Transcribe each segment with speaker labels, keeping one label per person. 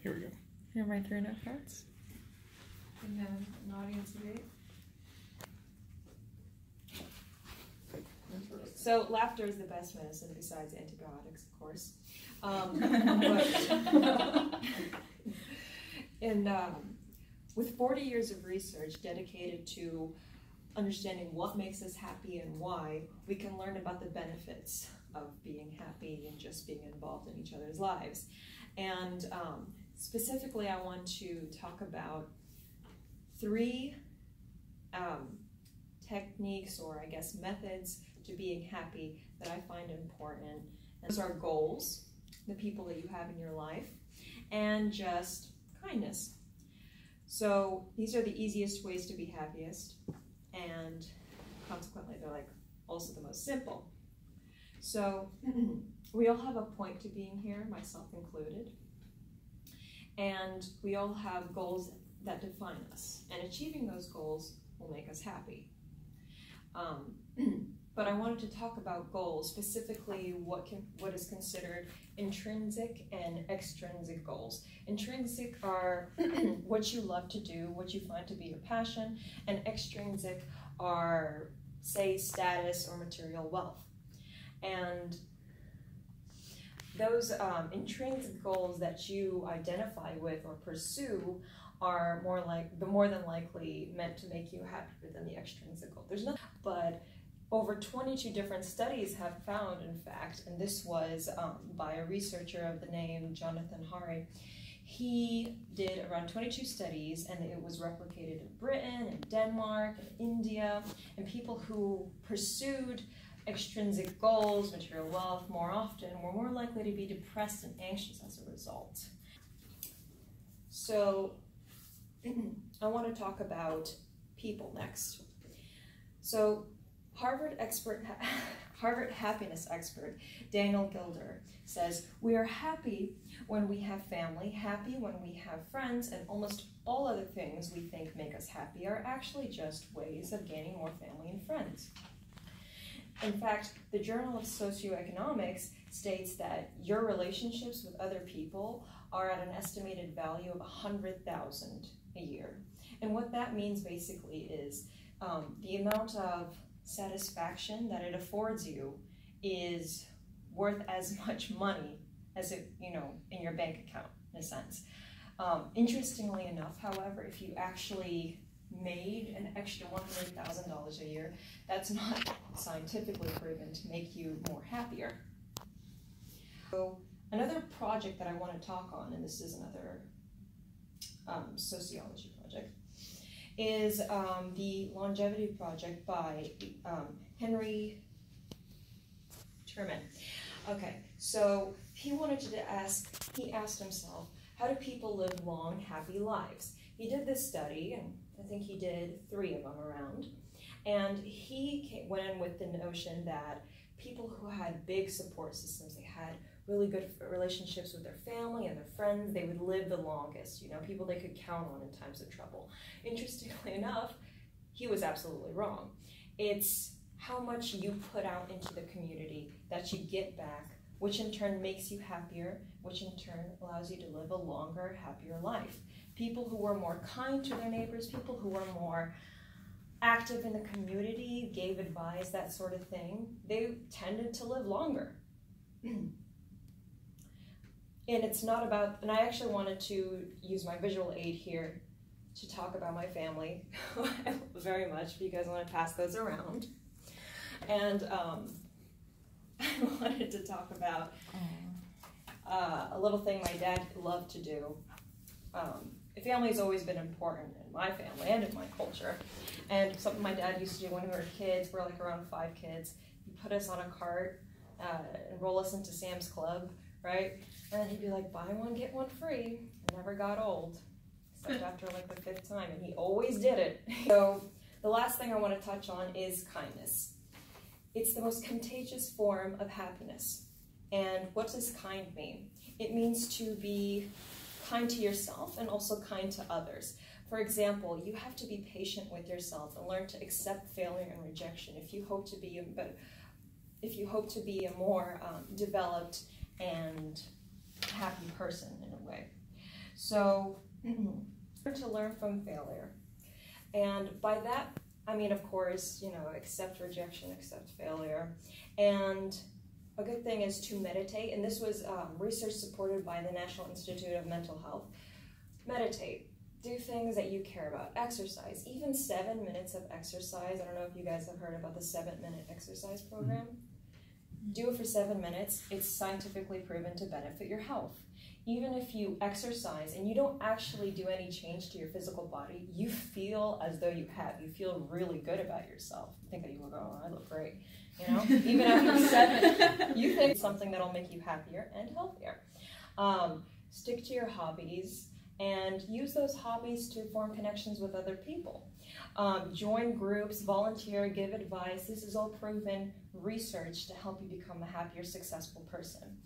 Speaker 1: Here we go.
Speaker 2: Here are my 3 note cards.
Speaker 3: And then an audience of 8. So laughter is the best medicine besides antibiotics, of course. With 40 years of research dedicated to understanding what makes us happy and why, we can learn about the benefits of being happy and just being involved in each other's lives. And specifically, I want to talk about 3 techniques, or I guess methods, to being happy that I find important. And those are goals, the people that you have in your life, and just kindness. So these are the easiest ways to be happiest, and consequently they're like also the most simple. So we all have a point to being here, myself included, and we all have goals that define us, and achieving those goals will make us happy. But I wanted to talk about goals, specifically what is considered intrinsic and extrinsic goals. Intrinsic are what you love to do, what you find to be your passion, and extrinsic are, say, status or material wealth. And those intrinsic goals that you identify with or pursue are more than likely meant to make you happier than the extrinsic goal. There's nothing, but over 22 different studies have found, in fact, and this was by a researcher of the name Jonathan Hari. He did around 22 studies, and it was replicated in Britain, and Denmark, and India, and people who pursued extrinsic goals, material wealth, more often were more likely to be depressed and anxious as a result. So I want to talk about people next. So Harvard happiness expert Daniel Gilder says, "We are happy when we have family, happy when we have friends, and almost all other things we think make us happy are actually just ways of gaining more family and friends." In fact, the Journal of Socioeconomics states that your relationships with other people are at an estimated value of $100,000 a year. And what that means basically is the amount of satisfaction that it affords you is worth as much money as it, in your bank account, in a sense. Interestingly enough, however, if you actually made an extra $100,000 a year, that's not scientifically proven to make you more happier. So another project that I want to talk on, and this is another sociology project, is the Longevity Project by Henry Terman. Okay, so he asked himself, how do people live long, happy lives? He did this study, and I think he did 3 of them around, and he went in with the notion that people who had big support systems, they had really good relationships with their family and their friends, they would live the longest, people they could count on in times of trouble. Interestingly enough, he was absolutely wrong. It's how much you put out into the community that you get back, which in turn makes you happier, which in turn allows you to live a longer, happier life. People who were more kind to their neighbors, people who were more active in the community, gave advice, that sort of thing, they tended to live longer. And it's not about, and I actually wanted to use my visual aid here to talk about my family very much, because I want to pass those around. And I wanted to talk about a little thing my dad loved to do. Family has always been important in my family and in my culture. And something my dad used to do when we were kids, we're like around 5 kids, he'd put us on a cart and roll us into Sam's Club, right? And he'd be like, buy one, get one free. It never got old, except after like the 5th time, and he always did it. So the last thing I want to touch on is kindness. It's the most contagious form of happiness. And what does kind mean? It means to be kind to yourself and also kind to others. For example, you have to be patient with yourself and learn to accept failure and rejection if you hope to be a more developed and happy person in a way. So, to learn from failure. And by that, I mean, of course, accept rejection, accept failure. And a good thing is to meditate. And this was research supported by the National Institute of Mental Health. Meditate. Do things that you care about. Exercise. Even 7 minutes of exercise. I don't know if you guys have heard about the 7-minute exercise program. Do it for 7 minutes. It's scientifically proven to benefit your health. Even if you exercise and you don't actually do any change to your physical body, you feel as though you have. You feel really good about yourself. You think that you look, oh, I look great. Even after 7, you think it's something that'll make you happier and healthier. Stick to your hobbies. And use those hobbies to form connections with other people. Join groups, volunteer, give advice. This is all proven research to help you become a happier, successful person.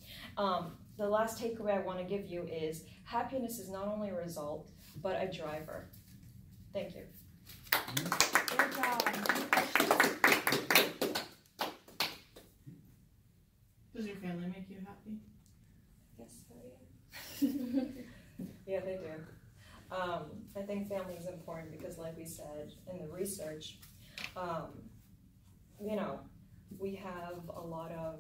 Speaker 3: The last takeaway I want to give you is happiness is not only a result, but a driver. Thank you.
Speaker 1: Good job. Does your family make you happy?
Speaker 3: Yes, yeah, they do. I think family is important because, like we said in the research, we have a lot of,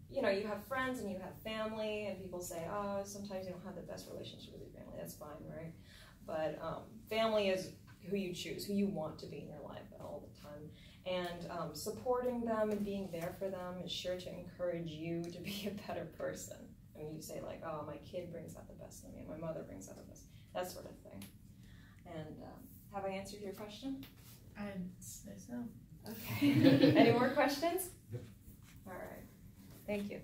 Speaker 3: you have friends and you have family, and people say, oh, sometimes you don't have the best relationship with your family. That's fine, right? But family is who you choose, who you want to be in your life all the time. And supporting them and being there for them is sure to encourage you to be a better person. And you say like, oh, my kid brings out the best in me, my mother brings out the best, that sort of thing. And have I answered your question?
Speaker 2: I'd say so.
Speaker 3: Okay. Any more questions? All right. Thank you.